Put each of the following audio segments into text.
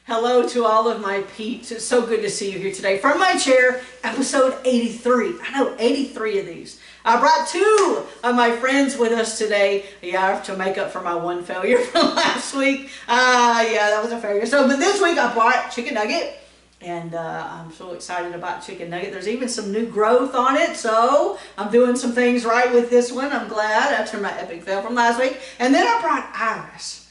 Hello to all of my peeps. It's so good to see you here today. From my chair, episode 83. I know, 83 of these. I brought two of my friends with us today. Yeah, I have to make up for my one failure from last week. Yeah, that was a failure. But this week I brought chicken nugget. And I'm so excited about chicken nugget. There's even some new growth on it. So I'm doing some things right with this one. I'm glad after my epic fail from last week. And then I brought Iris.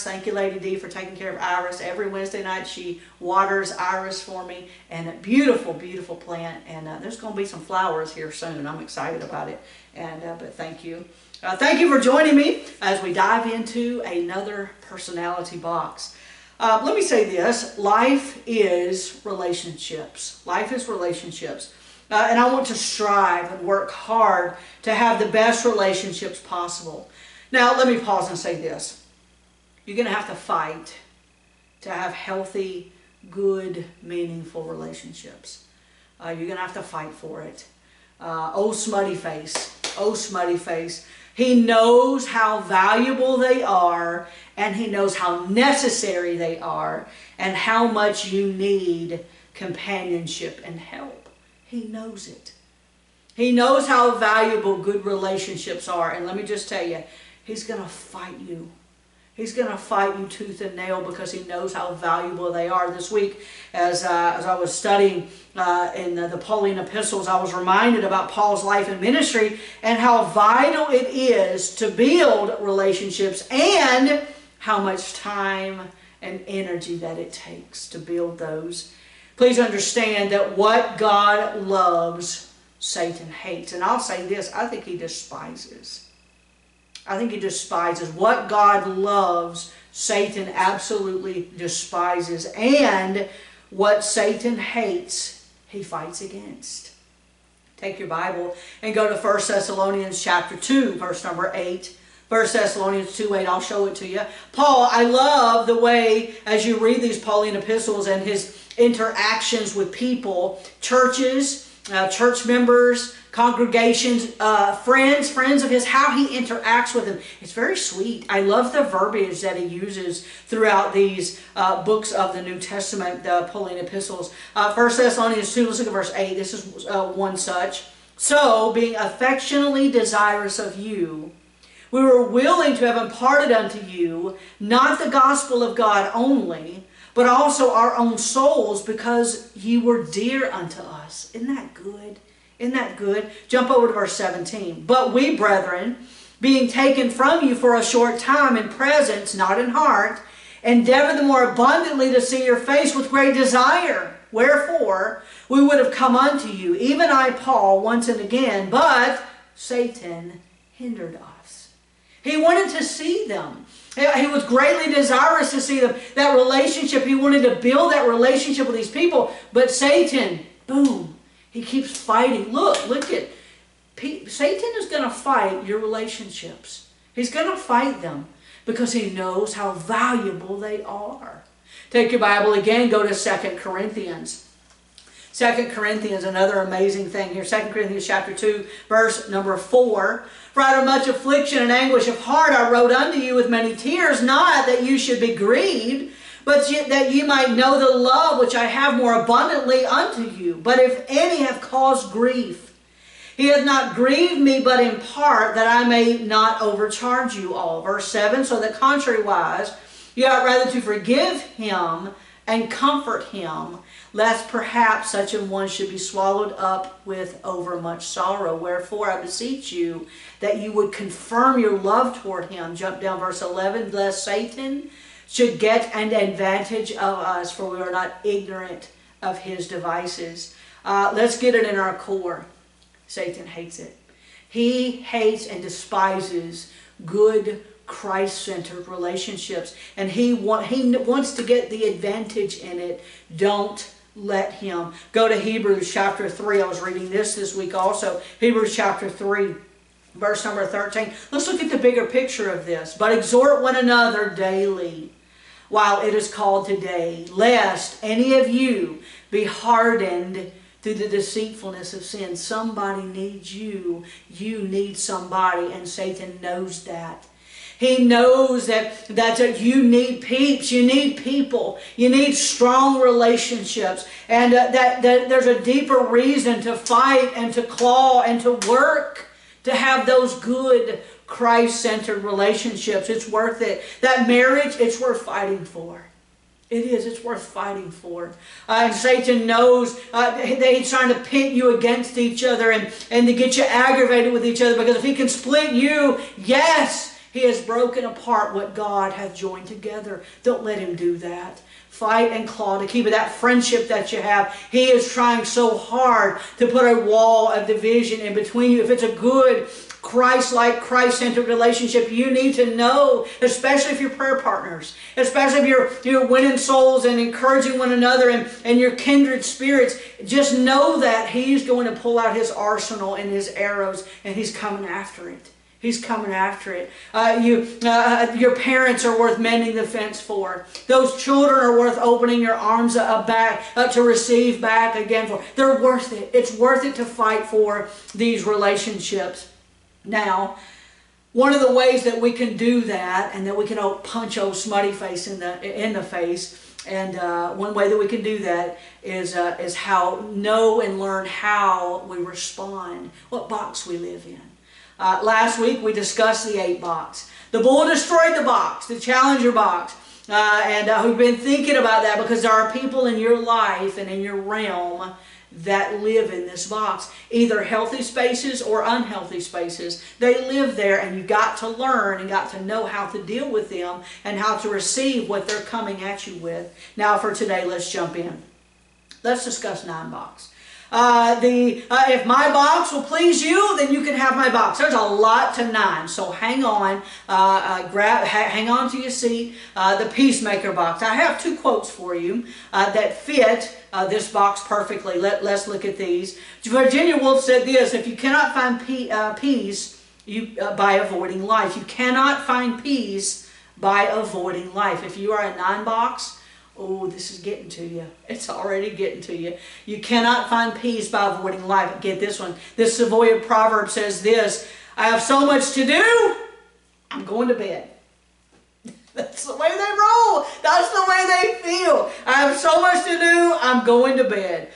Thank you, Lady D, for taking care of Iris. Every Wednesday night she waters Iris for me. And a beautiful, beautiful plant. And there's going to be some flowers here soon. I'm excited about it. And but thank you. Thank you for joining me as we dive into another personality box. Let me say this. Life is relationships. Life is relationships. And I want to strive and work hard to have the best relationships possible. Now, let me pause and say this. You're going to have to fight to have healthy, good, meaningful relationships. You're going to have to fight for it. Oh, smutty face. Oh, smutty face. He knows how valuable they are, and he knows how necessary they are, and how much you need companionship and help. He knows it. He knows how valuable good relationships are. And let me just tell you, he's going to fight you. He's going to fight you tooth and nail because he knows how valuable they are. This week, as I was studying in the Pauline epistles, I was reminded about Paul's life and ministry and how vital it is to build relationships and how much time and energy that it takes to build those. Please understand that what God loves, Satan hates. And I'll say this, I think he despises. I think he despises. What God loves, Satan absolutely despises. And what Satan hates, he fights against. Take your Bible and go to 1 Thessalonians chapter 2, verse number 8. 1 Thessalonians 2:8, I'll show it to you. Paul, I love the way, as you read these Pauline epistles and his interactions with people, churches, church members, congregations, friends of his, how he interacts with them. It's very sweet. I love the verbiage that he uses throughout these books of the New Testament, the Pauline epistles. 1 Thessalonians 2, let's look at verse 8. This is one such. So, being affectionately desirous of you, we were willing to have imparted unto you, not the gospel of God only, but also our own souls, because ye were dear unto us. Isn't that good? Isn't that good? Jump over to verse 17. But we, brethren, being taken from you for a short time in presence, not in heart, endeavor the more abundantly to see your face with great desire. Wherefore, we would have come unto you, even I, Paul, once and again, but Satan hindered us. He wanted to see them. He was greatly desirous to see them. That relationship, he wanted to build that relationship with these people. But Satan, boom, he keeps fighting. Look at, Satan is going to fight your relationships. He's going to fight them because he knows how valuable they are. Take your Bible again, go to 2 Corinthians. 2 Corinthians, another amazing thing here. 2 Corinthians chapter 2, verse number 4. For out of much affliction and anguish of heart I wrote unto you with many tears, not that you should be grieved, but that ye might know the love which I have more abundantly unto you. But if any have caused grief, he hath not grieved me but in part, that I may not overcharge you all. Verse 7, so that contrariwise, ye ought rather to forgive him and comfort him, lest perhaps such an one should be swallowed up with overmuch sorrow. Wherefore I beseech you that you would confirm your love toward him. Jump down verse 11, lest Satan should get an advantage of us, for we are not ignorant of his devices. Let's get it in our core. Satan hates it. He hates and despises good Christ-centered relationships. And he wants to get the advantage in it. Don't let him. Go to Hebrews chapter 3. I was reading this week also. Hebrews chapter 3, verse number 13. Let's look at the bigger picture of this. But exhort one another daily, while it is called today, lest any of you be hardened through the deceitfulness of sin. Somebody needs you. You need somebody, and Satan knows that. He knows that you need peeps, you need people, you need strong relationships, and that there's a deeper reason to fight and to claw and to work to have those good Christ-centered relationships. It's worth it. That marriage, it's worth fighting for. It is. It's worth fighting for. And Satan knows that he's trying to pit you against each other and to get you aggravated with each other, because if he can split you, yes, he has broken apart what God hath joined together. Don't let him do that. Fight and claw to keep it. That friendship that you have, he is trying so hard to put a wall of division in between you. If it's a good, Christ-like, Christ-centered relationship, you need to know, especially if you're prayer partners, especially if you're winning souls and encouraging one another and your kindred spirits, just know that he's going to pull out his arsenal and his arrows, and he's coming after it. He's coming after it. Your parents are worth mending the fence for. Those children are worth opening your arms back to receive back again for. They're worth it. It's worth it to fight for these relationships. Now, one of the ways that we can do that, and that we can punch old smutty face in the face, and one way that we can do that is know and learn how we respond, what box we live in. Last week we discussed the 8 box. The bull destroyed the box, the challenger box. And we've been thinking about that because there are people in your life and in your realm that live in this box. Either healthy spaces or unhealthy spaces. They live there, and you've got to learn and got to know how to deal with them and how to receive what they're coming at you with. Now for today, let's jump in. Let's discuss 9 box. If my box will please you, then you can have my box. There's a lot to 9, so hang on, hang on to your seat. The peacemaker box. I have 2 quotes for you that fit this box perfectly. Let's look at these. Virginia Woolf said this: "If you cannot find peace by avoiding life, you cannot find peace by avoiding life." If you are a 9 box, oh, this is getting to you. It's already getting to you. You cannot find peace by avoiding life. Get this one. This Savoy proverb says this: "I have so much to do, I'm going to bed." That's the way they roll. That's the way they feel. I have so much to do, I'm going to bed.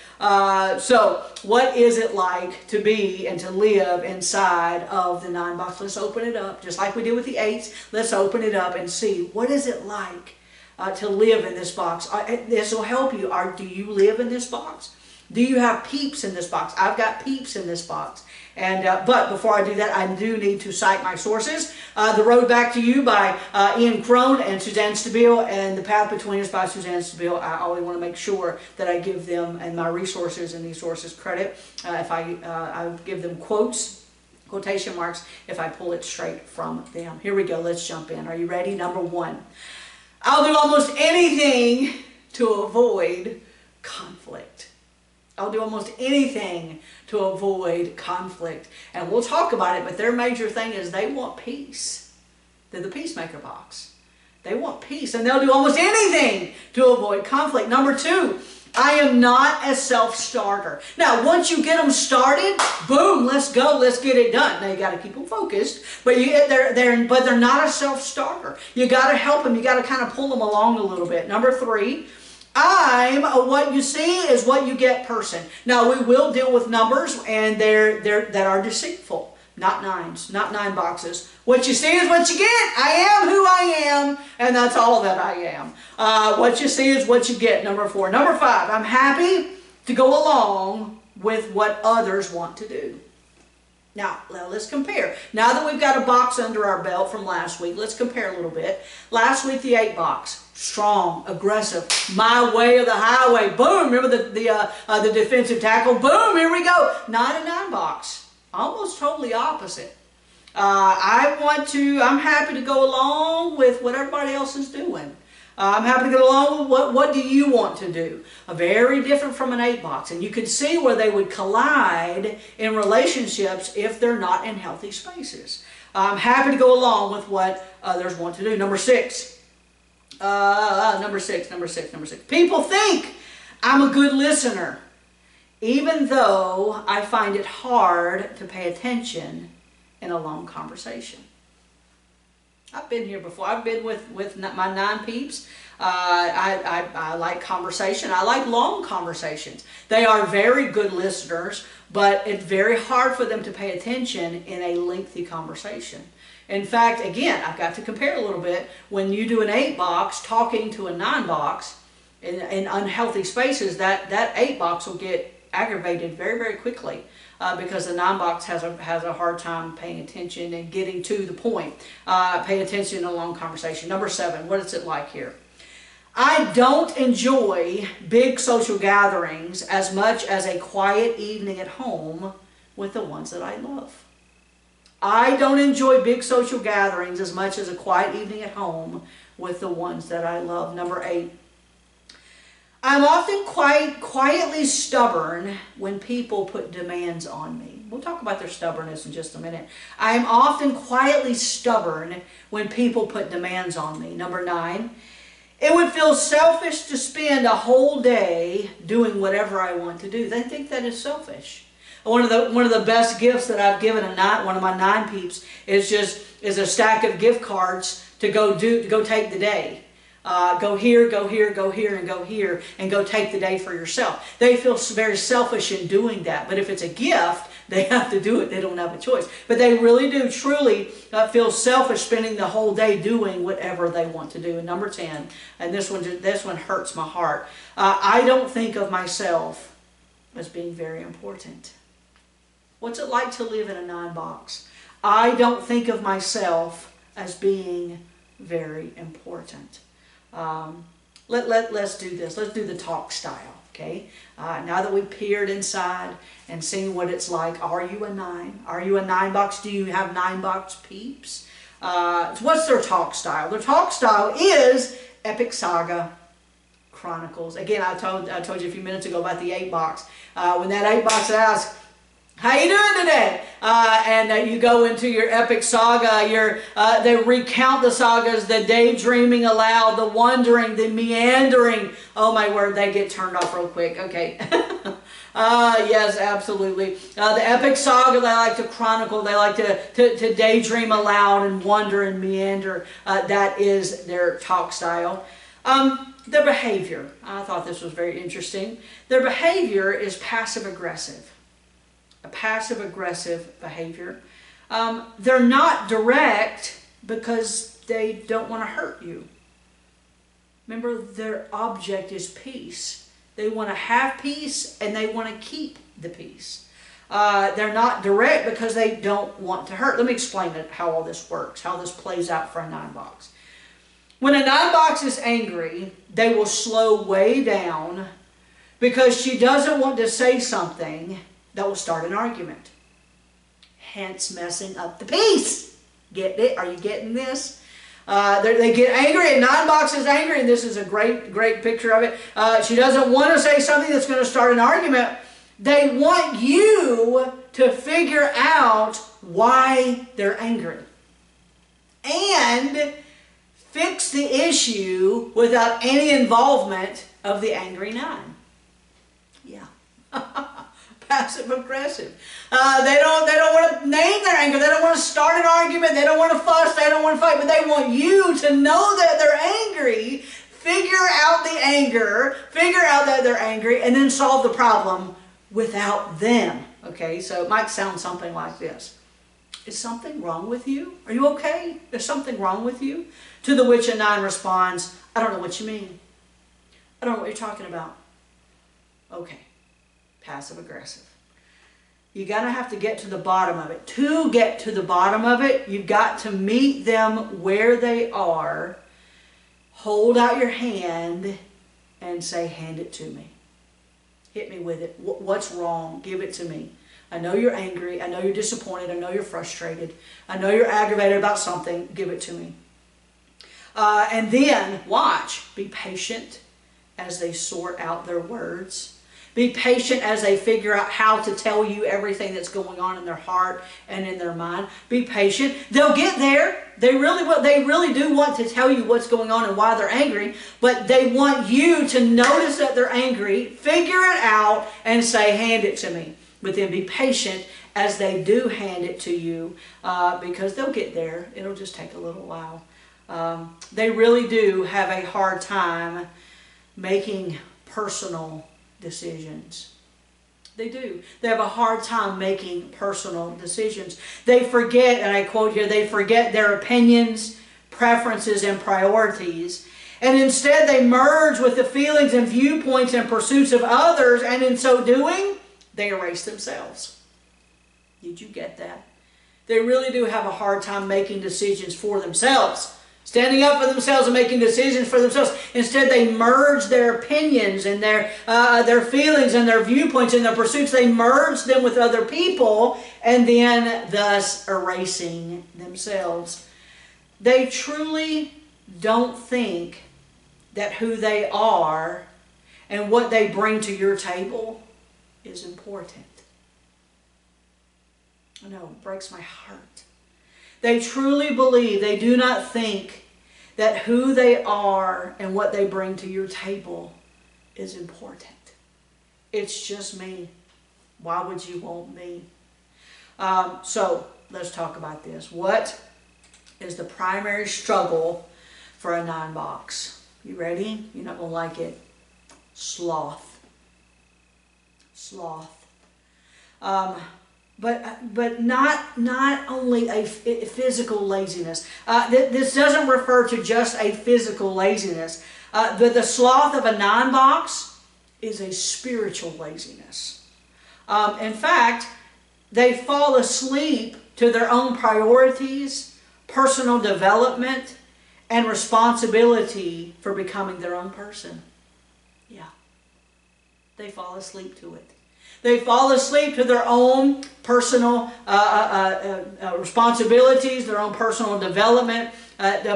So what is it like to be and to live inside of the 9 box? Let's open it up. Just like we did with the 8s, let's open it up and see, what is it like to live in this box? This will help you. Do you live in this box? Do you have peeps in this box? I've got peeps in this box. And but before I do that, I do need to cite my sources. The Road Back to You by Ian Crone and Suzanne Stabile, and The Path Between Us by Suzanne Stabile. I always want to make sure that I give them and my resources and these sources credit. If I give them quotation marks, if I pull it straight from them. Here we go. Let's jump in. Are you ready? Number 1. I'll do almost anything to avoid conflict. I'll do almost anything to avoid conflict. And we'll talk about it, but their major thing is they want peace. They're the peacemaker box. They want peace, and they'll do almost anything to avoid conflict. Number 2, I am not a self-starter. Now, once you get them started, boom, let's go, let's get it done. Now, you got to keep them focused, but they're not a self-starter. You got to help them. You got to kind of pull them along a little bit. Number 3, I'm a what you see is what you get person. Now, we will deal with numbers, and that are deceitful. Not 9s, not 9 boxes. What you see is what you get. I am who I am, and that's all that I am. What you see is what you get, number 4. Number 5, I'm happy to go along with what others want to do. Now, let's compare. Now that we've got a box under our belt from last week, let's compare a little bit. Last week, the 8 box. Strong, aggressive, my way or the highway. Boom, remember the defensive tackle? Boom, here we go. 9 and 9 box. Almost totally opposite. I'm happy to go along with what everybody else is doing. I'm happy to go along with what do you want to do? Very different from an 8 box. And you can see where they would collide in relationships if they're not in healthy spaces. I'm happy to go along with what others want to do. Number 6. Number six. People think I'm a good listener, even though I find it hard to pay attention in a long conversation. I've been here before. I've been with my 9 peeps. I like conversation. I like long conversations. They are very good listeners, but it's very hard for them to pay attention in a lengthy conversation. In fact, again, I've got to compare a little bit. When you do an 8 box talking to a 9 box in unhealthy spaces, that 8 box will get aggravated very, very quickly. Because the 9 box has a hard time paying attention and getting to the point. Pay attention in a long conversation. Number 7, what is it like here? I don't enjoy big social gatherings as much as a quiet evening at home with the ones that I love. I don't enjoy big social gatherings as much as a quiet evening at home with the ones that I love. Number 8. I'm often quietly stubborn when people put demands on me. We'll talk about their stubbornness in just a minute. I am often quietly stubborn when people put demands on me. Number 9. It would feel selfish to spend a whole day doing whatever I want to do. They think that is selfish. One of the best gifts that I've given one of my 9 peeps is a stack of gift cards to go take the day. Go here, go here, go here, and go here, and go take the day for yourself. They feel very selfish in doing that. But if it's a gift, they have to do it. They don't have a choice. But they really do truly feel selfish spending the whole day doing whatever they want to do. And number 10, and this one hurts my heart. I don't think of myself as being very important. What's it like to live in a 9 box? I don't think of myself as being very important. Let's do this. Let's do the talk style, okay? Now that we've peered inside and seen what it's like, are you a 9? Are you a 9 box? Do you have 9 box peeps? What's their talk style? Their talk style is epic saga chronicles. Again, I told you a few minutes ago about the 8 box. When that 8 box asks, how you doing today? And you go into your epic saga. They recount the sagas, the daydreaming aloud, the wandering, the meandering. Oh my word, they get turned off real quick. Okay. Yes, absolutely. The epic saga, they like to chronicle. They like to daydream aloud and wander and meander. That is their talk style. Their behavior. I thought this was very interesting. Their behavior is passive-aggressive. A passive-aggressive behavior. They're not direct because they don't want to hurt you. Remember, their object is peace. They want to have peace and they want to keep the peace. They're not direct because they don't want to hurt. Let me explain how all this works, how this plays out for a 9 box. When a 9 box is angry, they will slow way down because she doesn't want to say something that will start an argument. Hence messing up the peace. Get it? Are you getting this? They get angry, and 9 box is angry, and this is a great picture of it. She doesn't want to say something that's going to start an argument. They want you to figure out why they're angry. And fix the issue without any involvement of the angry 9. Yeah. Passive-aggressive. They don't want to name their anger. They don't want to start an argument. They don't want to fuss. They don't want to fight. But they want you to know that they're angry. Figure out the anger. Figure out that they're angry. And then solve the problem without them. Okay, so it might sound something like this. Is something wrong with you? Are you okay? Is something wrong with you? To the which a 9 responds, I don't know what you mean. I don't know what you're talking about. Okay. Passive-aggressive. You're going to have to get to the bottom of it. To get to the bottom of it, you've got to meet them where they are, hold out your hand, and say, hand it to me. Hit me with it. What's wrong? Give it to me. I know you're angry. I know you're disappointed. I know you're frustrated. I know you're aggravated about something. Give it to me. And then, watch. Be patient as they sort out their words. Be patient as they figure out how to tell you everything that's going on in their heart and in their mind. Be patient. They'll get there. They really do want to tell you what's going on and why they're angry, but they want you to notice that they're angry, figure it out, and say, hand it to me. But then be patient as they do hand it to you, because they'll get there. It'll just take a little while. They really do have a hard time making personal decisions. They do. They have a hard time making personal decisions. They forget, and I quote here, they forget their opinions, preferences, and priorities. And instead they merge with the feelings and viewpoints and pursuits of others, and in so doing, they erase themselves. Did you get that? They really do have a hard time making decisions for themselves. Standing up for themselves and making decisions for themselves. Instead, they merge their opinions and their feelings and their viewpoints and their pursuits. They merge them with other people, and then thus erasing themselves. They truly don't think that who they are and what they bring to your table is important. I know, it breaks my heart. They truly believe, they do not think that who they are and what they bring to your table is important. It's just me. Why would you want me? So, let's talk about this. What is the primary struggle for a 9-box? You ready? You're not going to like it. Sloth. Sloth. But not only a physical laziness. This doesn't refer to just a physical laziness. The sloth of a 9-box is a spiritual laziness. In fact, they fall asleep to their own priorities, personal development, and responsibility for becoming their own person. Yeah. They fall asleep to it. They fall asleep to their own personal responsibilities, their own personal development,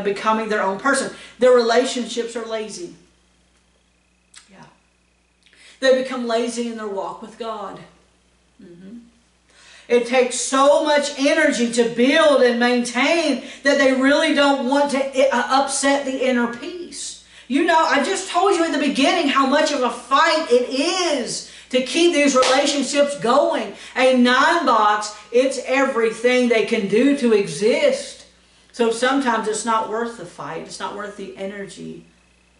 becoming their own person. Their relationships are lazy. Yeah. They become lazy in their walk with God. It takes so much energy to build and maintain that they really don't want to upset the inner peace. You know, I just told you at the beginning how much of a fight it is to keep these relationships going. A 9-box, it's everything they can do to exist. So sometimes it's not worth the fight. It's not worth the energy.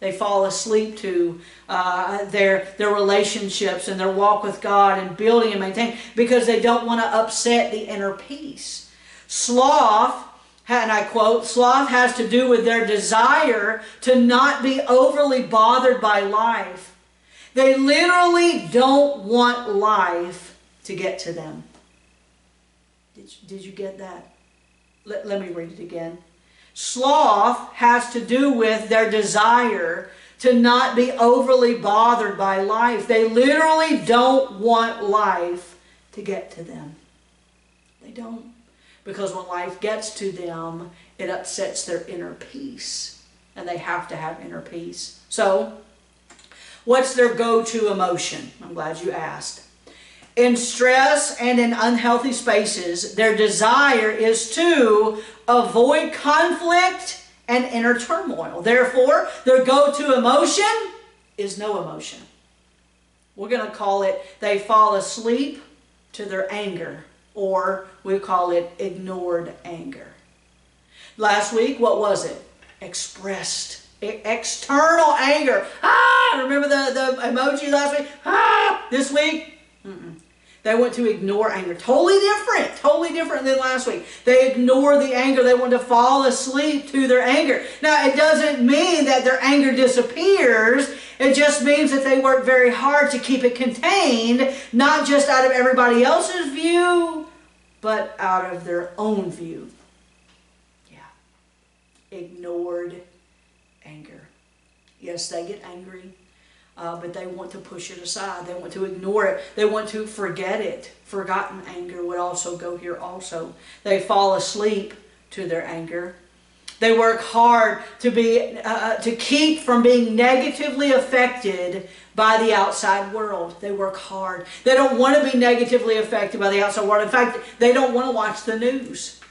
They fall asleep to their relationships and their walk with God and building and maintaining because they don't want to upset the inner peace. Sloth, and I quote, sloth has to do with their desire to not be overly bothered by life. They literally don't want life to get to them. Did you get that? Let me read it again. Sloth has to do with their desire to not be overly bothered by life. They literally don't want life to get to them. They don't. Because when life gets to them, it upsets their inner peace. And they have to have inner peace. So, what's their go-to emotion? I'm glad you asked. In stress and in unhealthy spaces, their desire is to avoid conflict and inner turmoil. Therefore, their go-to emotion is no emotion. We're going to call it, they fall asleep to their anger, or we call it ignored anger. Last week, what was it? Expressed. External anger. Remember the emoji last week? This week? They want to ignore anger. Totally different than last week. They ignore the anger. They want to fall asleep to their anger. Now, it doesn't mean that their anger disappears. It just means that they work very hard to keep it contained, not just out of everybody else's view, but out of their own view. Yeah. Ignored anger. Yes, they get angry. But they want to push it aside. They want to ignore it. They want to forget it. Forgotten anger would also go here also. They fall asleep to their anger. They work hard to keep from being negatively affected by the outside world. They work hard. They don't want to be negatively affected by the outside world. In fact, they don't want to watch the news.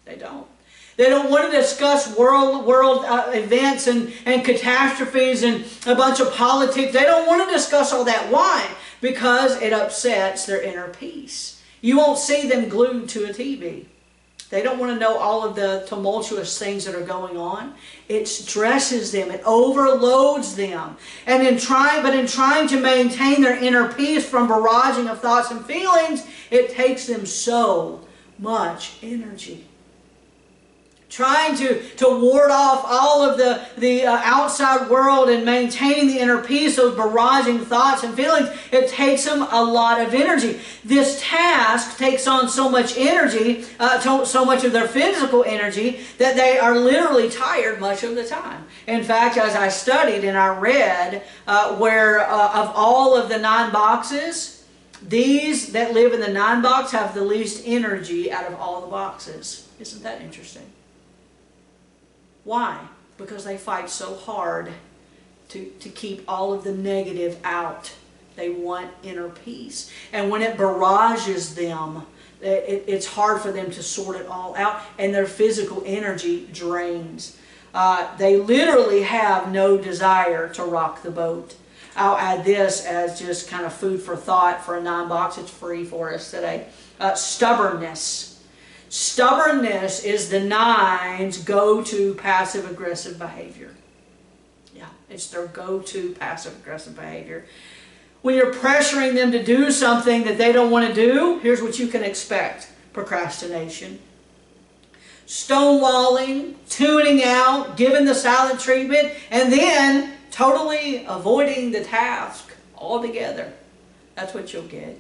They don't. They don't want to discuss world events and catastrophes and a bunch of politics. They don't want to discuss all that. Why? Because it upsets their inner peace. You won't see them glued to a TV. They don't want to know all of the tumultuous things that are going on. It stresses them. It overloads them. And in trying to maintain their inner peace from barraging of thoughts and feelings, it takes them so much energy. Trying to ward off all of the outside world and maintaining the inner peace, those barraging thoughts and feelings, it takes them a lot of energy. This task takes on so much energy, so much of their physical energy, that they are literally tired much of the time. In fact, as I studied and I read where of all of the 9 boxes, these that live in the 9 box have the least energy out of all the boxes. Isn't that interesting? Why? Because they fight so hard to keep all of the negative out. They want inner peace. And when it barrages them, it's hard for them to sort it all out, and their physical energy drains. They literally have no desire to rock the boat. I'll add this as just kind of food for thought for a 9 box. It's free for us today. Stubbornness. Stubbornness is the 9's go-to passive-aggressive behavior. Yeah, it's their go-to passive-aggressive behavior. When you're pressuring them to do something that they don't want to do, here's what you can expect. Procrastination. Stonewalling, tuning out, giving the silent treatment, and then totally avoiding the task altogether. That's what you'll get.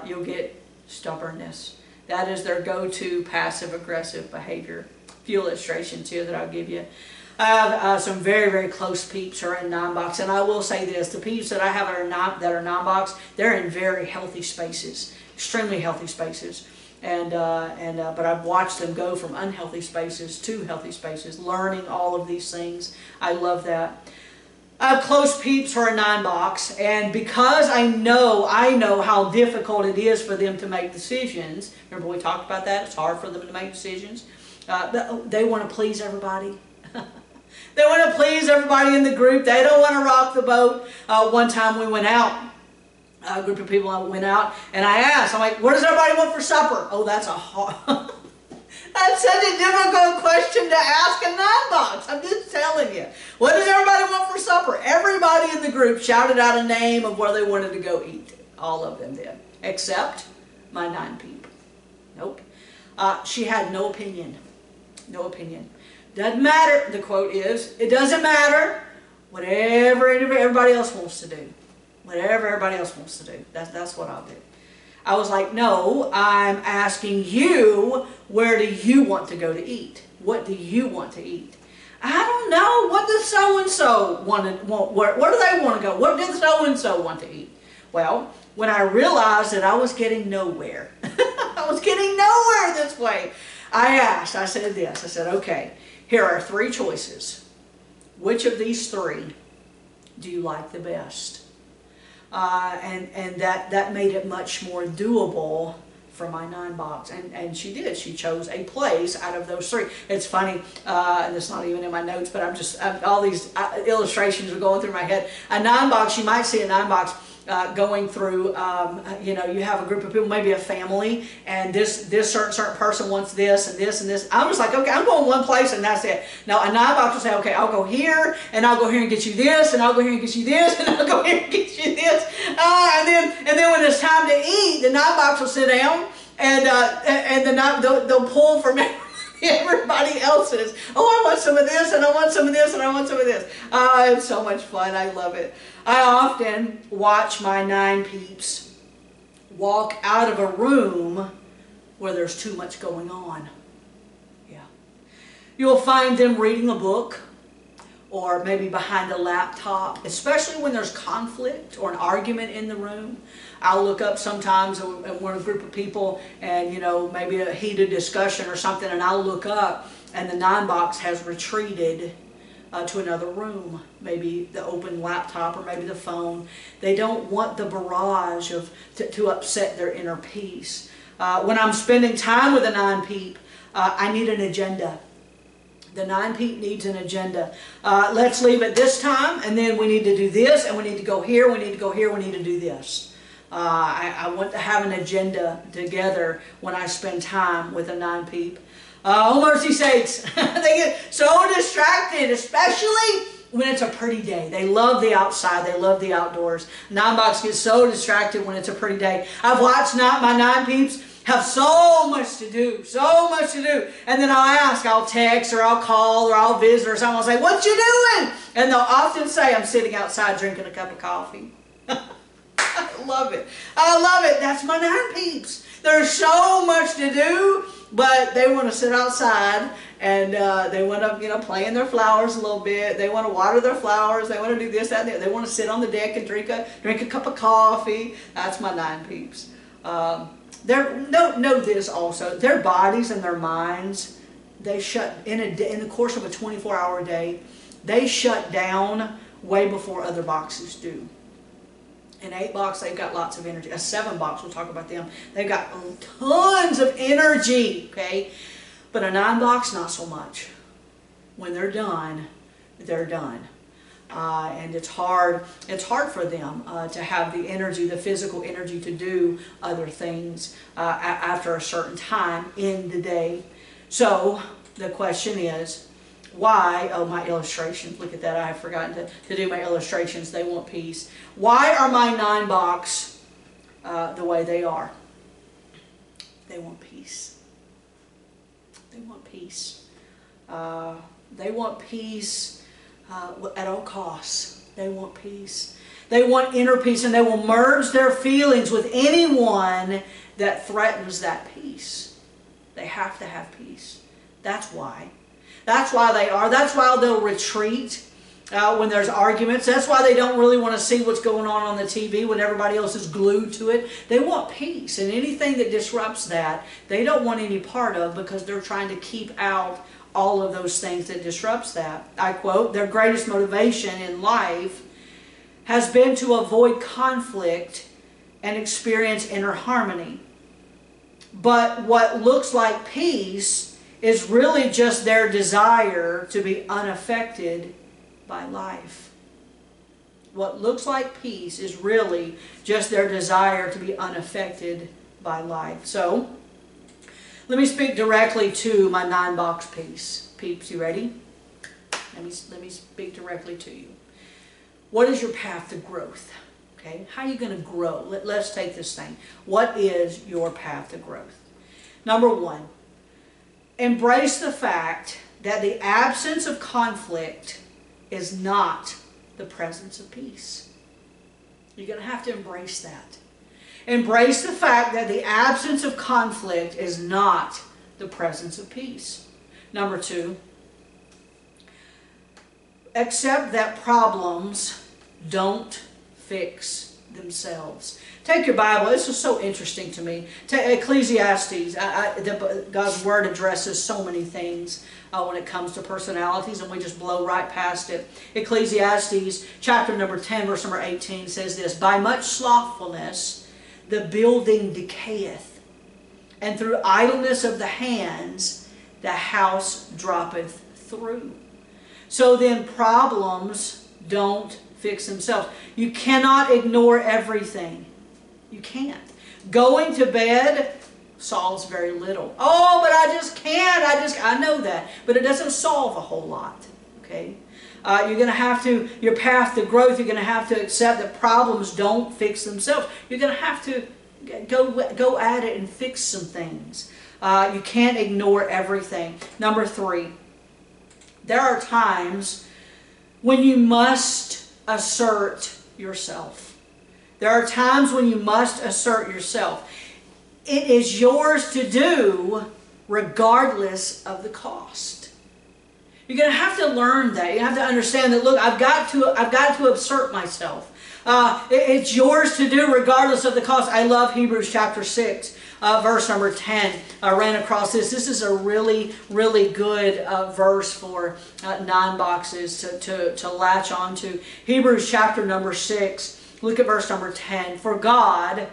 You'll get stubbornness. That is their go-to passive-aggressive behavior. A few illustrations here that I'll give you. I have some very, very close peeps who are in 9 box, and I will say this: the peeps that I have that are 9 box, they're in very healthy spaces, extremely healthy spaces, but I've watched them go from unhealthy spaces to healthy spaces, learning all of these things. I love that. I have close peeps who are 9 box, and because I know how difficult it is for them to make decisions. Remember we talked about that? It's hard for them to make decisions. They want to please everybody. They want to please everybody in the group. They don't want to rock the boat. One time we went out, a group of people went out, and I asked, I'm like, what does everybody want for supper? Oh, that's a hard... That's such a difficult question to ask a 9 box. I'm just telling you. What does everybody want for supper? Everybody in the group shouted out a name of where they wanted to go eat. All of them did. Except my 9 peep. Nope. She had no opinion. No opinion. Doesn't matter. The quote is, it doesn't matter whatever everybody else wants to do. Whatever everybody else wants to do. That's what I'll do. I was like, no, I'm asking you, where do you want to go to eat? What do you want to eat? I don't know. What does so-and-so want? Where do they want to go? What does so-and-so want to eat? Well, when I realized that I was getting nowhere, I was getting nowhere this way, I said this. I said, okay, here are 3 choices. Which of these 3 do you like the best? And that made it much more doable for my 9 box. And she did. She chose a place out of those 3. It's funny, and it's not even in my notes, but all these illustrations are going through my head. A 9 box, you might see a 9 box going through, you have a group of people, maybe a family, and this certain person wants this and this and this. I'm just like, okay, I'm going one place and that's it. Now a 9 box will say, okay, I'll go here, and I'll go here and get you this, and I'll go here and get you this, and I'll go here and get you this. And then when it's time to eat, the 9 box will sit down, and they'll pull from everybody else's. Oh, I want some of this, and I want some of this, and I want some of this. It's so much fun. I love it. I often watch my 9 peeps walk out of a room where there's too much going on. Yeah. You'll find them reading a book, or maybe behind a laptop, especially when there's conflict or an argument in the room. I'll look up sometimes, and we're a group of people, and maybe a heated discussion or something, and I'll look up, and the 9 box has retreated to another room, maybe the open laptop or maybe the phone. They don't want the barrage to upset their inner peace. When I'm spending time with a 9 peep, I need an agenda. The 9 peep needs an agenda. Let's leave at this time, and then we need to do this, and we need to go here, we need to go here, we need to do this. I want to have an agenda together when I spend time with a 9-peep. Oh, mercy sakes. They get so distracted, especially when it's a pretty day. They love the outside. They love the outdoors. 9-box gets so distracted when it's a pretty day. I've watched my 9-peeps have so much to do, so much to do. And then I'll text or I'll call or I'll visit or something. I'll say, what you doing? And they'll often say, I'm sitting outside drinking a cup of coffee. I love it. I love it. That's my 9-peeps. There's so much to do, but they want to sit outside and they want to, play in their flowers a little bit. They want to water their flowers. They want to do this, that, and that. They want to sit on the deck and drink a cup of coffee. That's my 9-peeps. Know this also. Their bodies and their minds, they shut in the course of a 24-hour day. They shut down way before other boxes do. An 8-box, they've got lots of energy. A 7-box, we'll talk about them. They've got tons of energy, okay? But a 9-box, not so much. When they're done, they're done. And it's hard for them to have the energy, the physical energy to do other things after a certain time in the day. So the question is, why, oh, my illustrations, look at that, I have forgotten to do my illustrations. They want peace. Why are my 9-box the way they are? They want peace. They want peace. They want peace at all costs. They want peace. They want inner peace, and they will merge their feelings with anyone that threatens that peace. They have to have peace. That's why. That's why they are. That's why they'll retreat when there's arguments. That's why they don't really want to see what's going on the TV when everybody else is glued to it. They want peace, and anything that disrupts that, they don't want any part of, because they're trying to keep out all of those things that disrupts that. I quote, their greatest motivation in life has been to avoid conflict and experience inner harmony. But what looks like peace is really just their desire to be unaffected by life. What looks like peace is really just their desire to be unaffected by life. So, let me speak directly to my 9-box peeps. You ready? Let me speak directly to you. What is your path to growth? Okay, how are you going to grow? Let's take this thing. What is your path to growth? Number 1. Embrace the fact that the absence of conflict is not the presence of peace. You're going to have to embrace that. Embrace the fact that the absence of conflict is not the presence of peace. Number 2, accept that problems don't fix themselves. Take your Bible. This is so interesting to me. Ecclesiastes. God's Word addresses so many things when it comes to personalities, and we just blow right past it. Ecclesiastes chapter number 10, verse number 18 says this, by much slothfulness the building decayeth, and through idleness of the hands the house droppeth through. So then problems don't fix themselves. You cannot ignore everything. You can't. Going to bed solves very little. Oh, but I just can't. I know that. But it doesn't solve a whole lot. Okay? You're going to have to, your path to growth, you're going to have to accept that problems don't fix themselves. You're going to have to go at it and fix some things. You can't ignore everything. Number 3, there are times when you must assert yourself. There are times when you must assert yourself. It is yours to do regardless of the cost. You're going to have to learn that. You have to understand that, look, I've got to assert myself. It's yours to do regardless of the cost. I love Hebrews chapter 6, verse number 10. I ran across this. This is a really, really good verse for 9 boxes to latch onto. Hebrews chapter number 6. Look at verse number 10. For God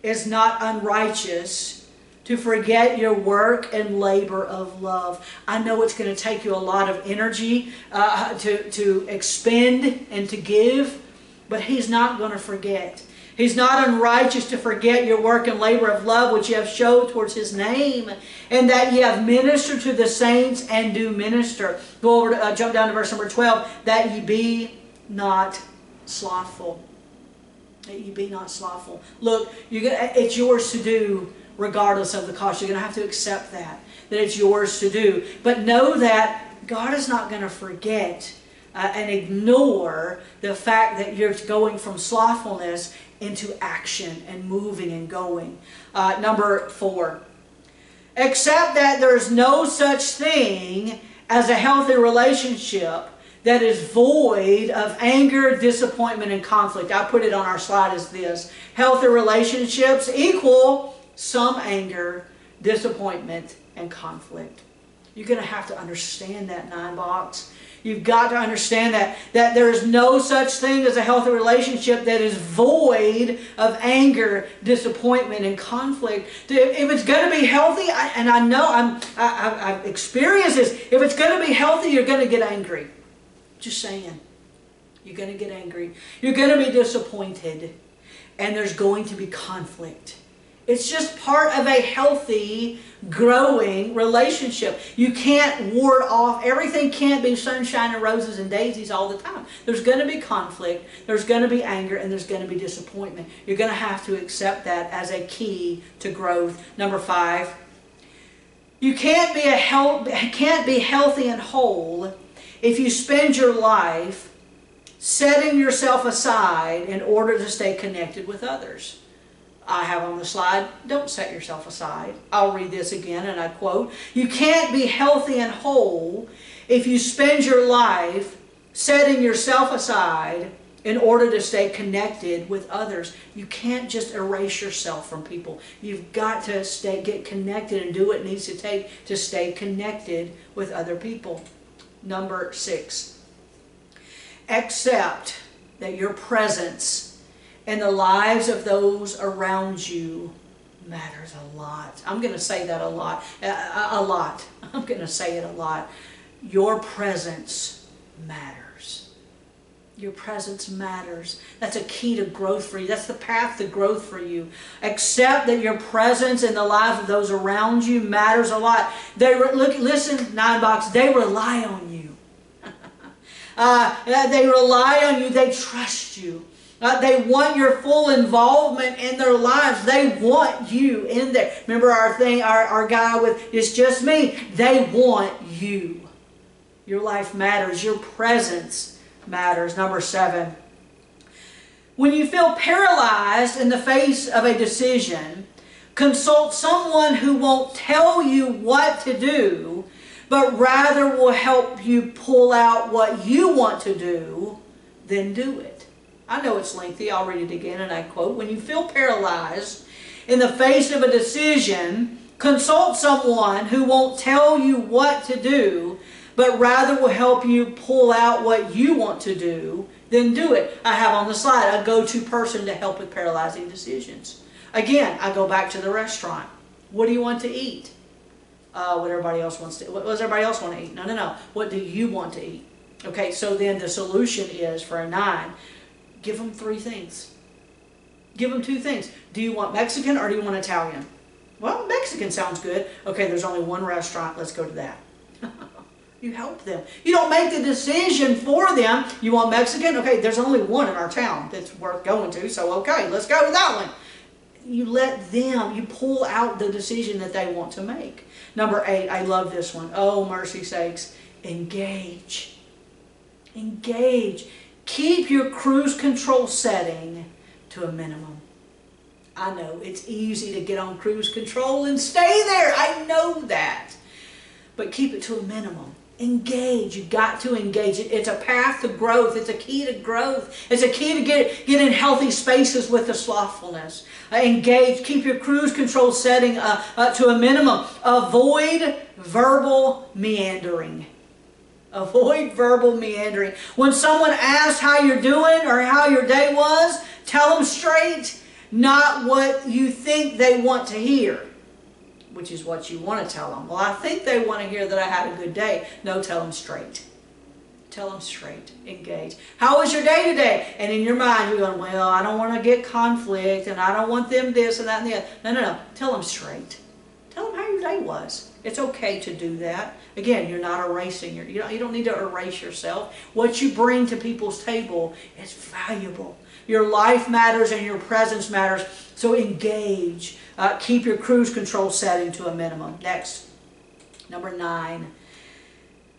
is not unrighteous to forget your work and labor of love. I know it's going to take you a lot of energy to expend and to give, but He's not going to forget. He's not unrighteous to forget your work and labor of love which ye have showed towards His name, and that ye have ministered to the saints and do minister. Go over to, jump down to verse number 12. That ye be not slothful. That ye be not slothful. Look, it's yours to do regardless of the cost. You're going to have to accept that it's yours to do. But know that God is not going to forget and ignore the fact that you're going from slothfulness into action and moving and going. Number 4. Accept that there is no such thing as a healthy relationship that is void of anger, disappointment, and conflict. I put it on our slide as this. Healthy relationships equal some anger, disappointment, and conflict. You're going to have to understand that, 9-box. You've got to understand that there is no such thing as a healthy relationship that is void of anger, disappointment, and conflict. If it's going to be healthy, and I know I've experienced this, if it's going to be healthy, you're going to get angry. Just saying. You're going to get angry. You're going to be disappointed. And there's going to be conflict. It's just part of a healthy, growing relationship. You can't ward off. Everything can't be sunshine and roses and daisies all the time. There's going to be conflict. There's going to be anger. And there's going to be disappointment. You're going to have to accept that as a key to growth. Number 5. You can't be healthy and whole if you spend your life setting yourself aside in order to stay connected with others. I have on the slide, don't set yourself aside. I'll read this again and I quote, you can't be healthy and whole if you spend your life setting yourself aside in order to stay connected with others. You can't just erase yourself from people. You've got to get connected and do what it needs to take to stay connected with other people. Number 6, accept that your presence in the lives of those around you matters a lot. I'm going to say that a lot. I'm going to say it a lot. Your presence matters. Your presence matters. That's a key to growth for you. That's the path to growth for you. Accept that your presence in the lives of those around you matters a lot. Listen, 9-box, they rely on you. They rely on you. They trust you. They want your full involvement in their lives. They want you in there. Remember our guy with "It's Just Me"? They want you. Your life matters. Your presence matters. Number 7. When you feel paralyzed in the face of a decision, consult someone who won't tell you what to do, but rather will help you pull out what you want to do, then do it. I know it's lengthy. I'll read it again and I quote, when you feel paralyzed in the face of a decision, consult someone who won't tell you what to do, but rather will help you pull out what you want to do, then do it. I have on the slide a go-to person to help with paralyzing decisions. Again, I go back to the restaurant. What do you want to eat? What everybody else wants to. What does everybody else want to eat? No. What do you want to eat? Okay, so then the solution is for a 9. Give them 3 things. Give them 2 things. Do you want Mexican or do you want Italian? Well, Mexican sounds good. Okay, there's only one restaurant. Let's go to that. You help them. You don't make the decision for them. You want Mexican? Okay, there's only one in our town that's worth going to, so okay, let's go to that one. You let them, you pull out the decision that they want to make. Number 8, I love this one. Oh, mercy sakes. Engage. Engage. Keep your cruise control setting to a minimum. I know it's easy to get on cruise control and stay there. I know that. But keep it to a minimum. Engage. You've got to engage. It's a path to growth. It's a key to growth. It's a key to get in healthy spaces with the slothfulness. Engage. Keep your cruise control setting to a minimum. Avoid verbal meandering. Avoid verbal meandering. When someone asks how you're doing or how your day was, tell them straight, not what you think they want to hear, which is what you want to tell them. Well, I think they want to hear that I had a good day. No, tell them straight. Tell them straight. Engage. How was your day today? And in your mind, you're going, well, I don't want to get conflict, and I don't want them this and that and the other. No, no, no. Tell them straight. Tell them how your day was. It's okay to do that. Again, you're not erasing. You don't need to erase yourself. What you bring to people's table is valuable. Your life matters and your presence matters. So engage. Keep your cruise control setting to a minimum. Next, number 9.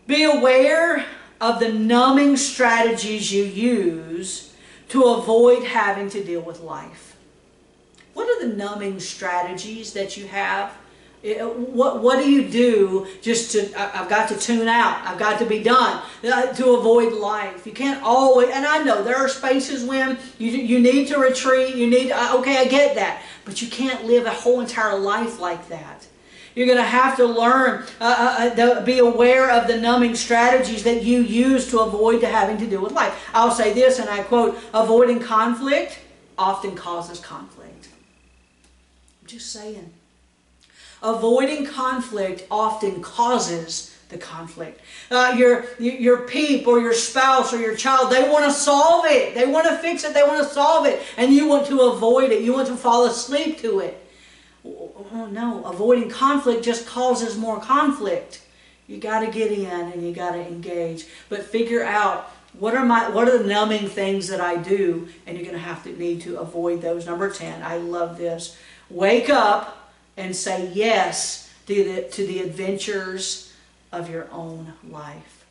Be aware of the numbing strategies you use to avoid having to deal with life. What are the numbing strategies that you have? What do you do just to, I've got to tune out, I've got to be done, to avoid life? You can't always, and I know there are spaces when you need to retreat, okay, I get that, but you can't live a whole entire life like that. You're going to have to learn, be aware of the numbing strategies that you use to avoid having to deal with life. I'll say this, and I quote, avoiding conflict often causes conflict. I'm just saying. Avoiding conflict often causes the conflict. Your peep or your spouse or your child, they want to solve it. They want to fix it. They want to solve it. And you want to avoid it. You want to fall asleep to it. Oh, no, avoiding conflict just causes more conflict. You got to get in and you got to engage. But figure out what are the numbing things that I do, and you're going to need to avoid those. Number 10, I love this. Wake up and say yes to the adventures of your own life.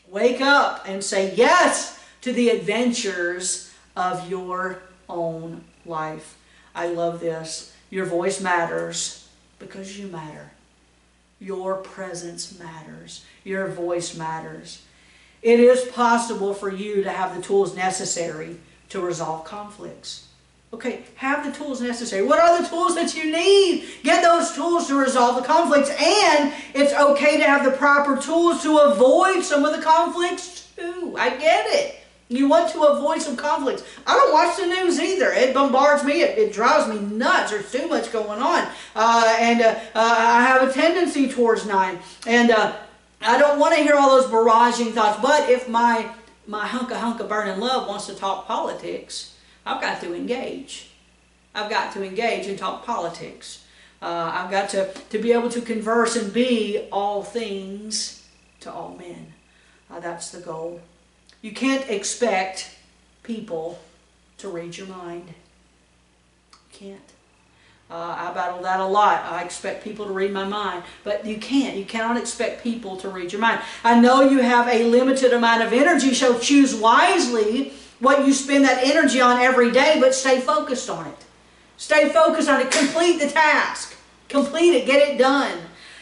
Wake up and say yes to the adventures of your own life. I love this. Your voice matters because you matter. Your presence matters. Your voice matters. It is possible for you to have the tools necessary to resolve conflicts. Okay, have the tools necessary. What are the tools that you need? Get those tools to resolve the conflicts, and it's okay to have the proper tools to avoid some of the conflicts too. I get it. You want to avoid some conflicts. I don't watch the news either. It bombards me. It drives me nuts. There's too much going on. I have a tendency towards 9. And I don't want to hear all those barraging thoughts. But if my hunka burning love wants to talk politics, I've got to engage. I've got to engage and talk politics. I've got to be able to converse and be all things to all men. That's the goal. You can't expect people to read your mind. You can't. I battle that a lot. I expect people to read my mind. But you can't. You cannot expect people to read your mind. I know you have a limited amount of energy, so choose wisely what you spend that energy on every day, but stay focused on it. Stay focused on it. Complete the task. Complete it. Get it done.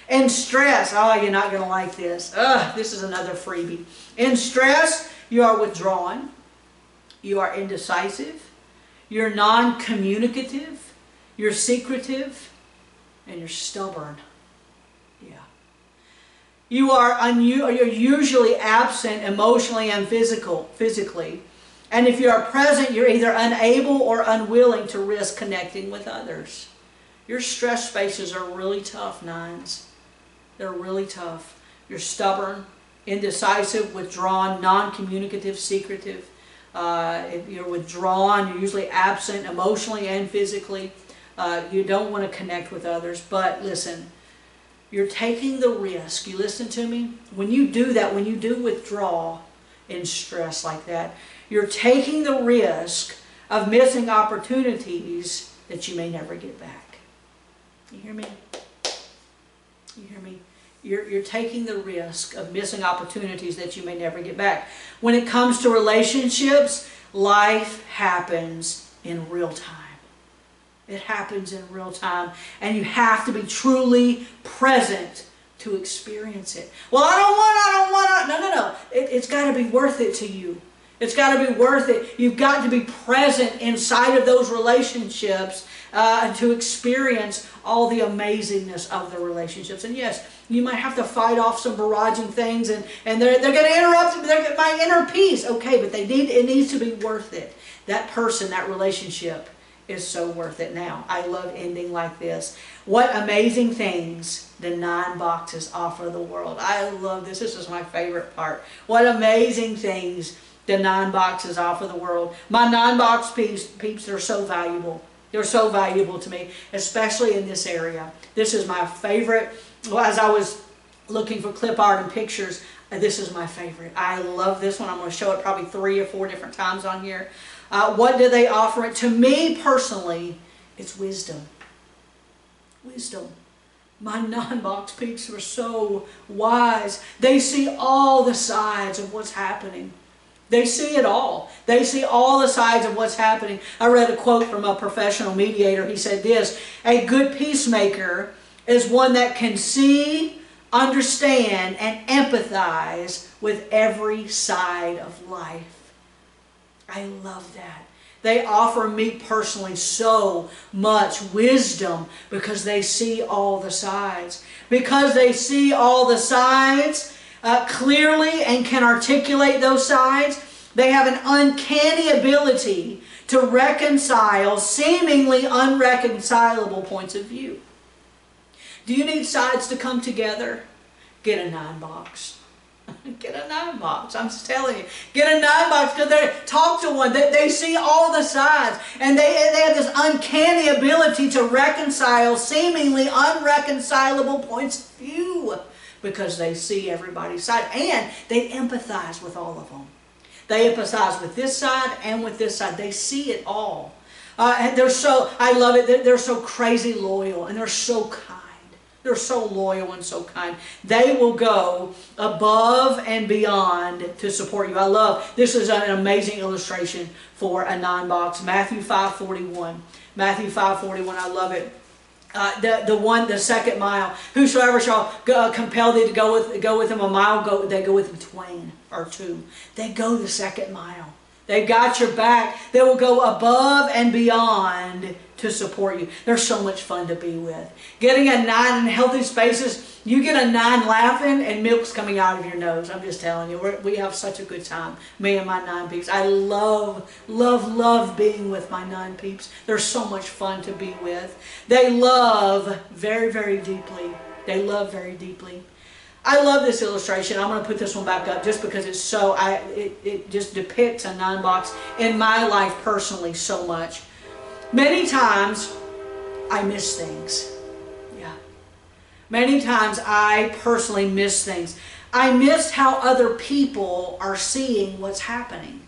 And stress. Oh, you're not going to like this. This is another freebie. In stress, you are withdrawn, you are indecisive, you're non-communicative, you're secretive, and you're stubborn. Yeah. You're usually absent emotionally and physically. And if you are present, you're either unable or unwilling to risk connecting with others. Your stress spaces are really tough, 9s. They're really tough. You're stubborn, indecisive, withdrawn, non-communicative, secretive. If you're withdrawn, you're usually absent emotionally and physically. You don't want to connect with others. But listen, you're taking the risk. You listen to me? When you do that, when you do withdraw in stress like that, you're taking the risk of missing opportunities that you may never get back. You hear me? You hear me? You're taking the risk of missing opportunities that you may never get back. When it comes to relationships, life happens in real time. It happens in real time. And you have to be truly present to experience it. Well, I don't want to. No. It's got to be worth it to you. It's got to be worth it. You've got to be present inside of those relationships to experience all the amazingness of the relationships. And yes, you might have to fight off some barraging things, and they're going to interrupt my inner peace. Okay, but it needs to be worth it. That person, that relationship, is so worth it now. I love ending like this. What amazing things the 9 boxes offer the world. I love this. This is my favorite part. What amazing things the 9 boxes offer the world. My 9 box peeps, they're so valuable. They're so valuable to me, especially in this area. This is my favorite. Well, as I was looking for clip art and pictures, this is my favorite. I love this one. I'm going to show it probably 3 or 4 different times on here. What do they offer it? To me personally, it's wisdom. Wisdom. My 9 box peeps are so wise. They see all the sides of what's happening. They see it all. They see all the sides of what's happening. I read a quote from a professional mediator. He said this: a good peacemaker is one that can see, understand, and empathize with every side of life. I love that. They offer me personally so much wisdom because they see all the sides. Because they see all the sides clearly and can articulate those sides, they have an uncanny ability to reconcile seemingly unreconcilable points of view. Do you need sides to come together? Get a 9 box. Get a 9 box. I'm just telling you. Get a 9 box because they talk to one. They see all the sides. And they have this uncanny ability to reconcile seemingly unreconcilable points of view because they see everybody's side. And they empathize with all of them. They empathize with this side and with this side. They see it all. And they're so, I love it, they're so crazy loyal and they're so kind. They're so loyal and so kind. They will go above and beyond to support you. I love, this is an amazing illustration for a 9 box. Matthew 5:41. Matthew 5:41, I love it. The second mile. Whosoever shall compel thee to go with him a mile, they go with him twain or 2. They go the second mile. They've got your back. They will go above and beyond to support you. They're so much fun to be with. Getting a 9 in healthy spaces, you get a 9 laughing and milk's coming out of your nose. I'm just telling you, we have such a good time, me and my 9 peeps. I love, love, love being with my 9 peeps. They're so much fun to be with. They love very, very deeply. They love very deeply. I love this illustration. I'm going to put this one back up just because it's so, it just depicts a 9 box in my life personally so much. Many times I miss things. Yeah. Many times I personally miss things. I miss how other people are seeing what's happening.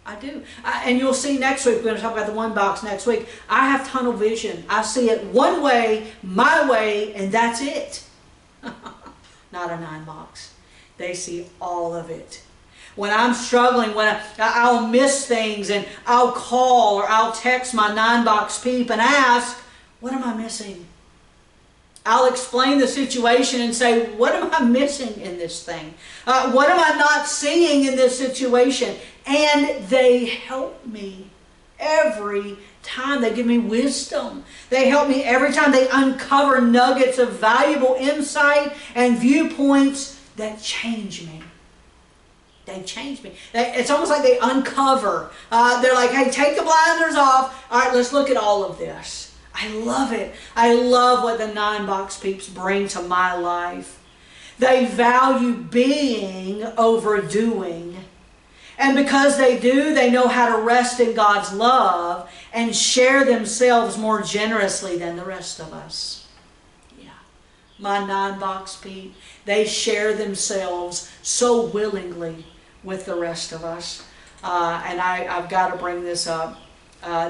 I do. And you'll see next week, we're going to talk about the 1 box next week. I have tunnel vision. I see it one way, my way, and that's it. Not a 9 box. They see all of it. When I'm struggling, when I'll miss things and I'll call or I'll text my 9 box peep and ask, what am I missing? I'll explain the situation and say, what am I missing in this thing? What am I not seeing in this situation? And they help me every time. They give me wisdom. They help me every time. They uncover nuggets of valuable insight and viewpoints that change me. They change me. It's almost like they uncover. They're like, hey, take the blinders off. All right, let's look at all of this. I love it. I love what the 9 box peeps bring to my life. They value being over doing. And because they do, they know how to rest in God's love and share themselves more generously than the rest of us. Yeah. My 9 box peep, they share themselves so willingly with the rest of us. And I've got to bring this up.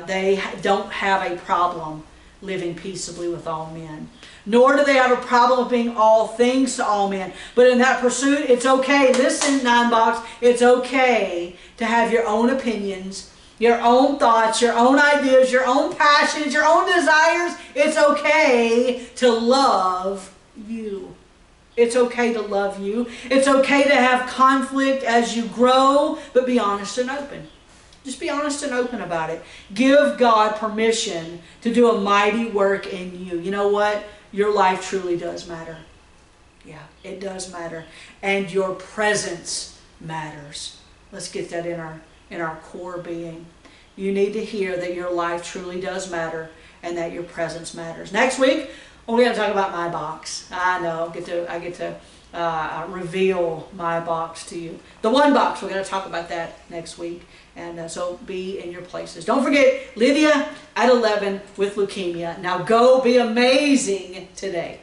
They don't have a problem living peaceably with all men. Nor do they have a problem with being all things to all men. But in that pursuit, it's okay. Listen, 9 box, it's okay to have your own opinions, your own thoughts, your own ideas, your own passions, your own desires. It's okay to love you. It's okay to love you. It's okay to have conflict as you grow, but be honest and open. Just be honest and open about it. Give God permission to do a mighty work in you. You know what? Your life truly does matter. Yeah, it does matter. And your presence matters. Let's get that in our core being. You need to hear that your life truly does matter and that your presence matters. Next week, we're going to talk about my box. I know, I get to reveal my box to you. The one box, we're going to talk about that next week. And so be in your places. Don't forget, Lydia at 11 with leukemia. Now go be amazing today.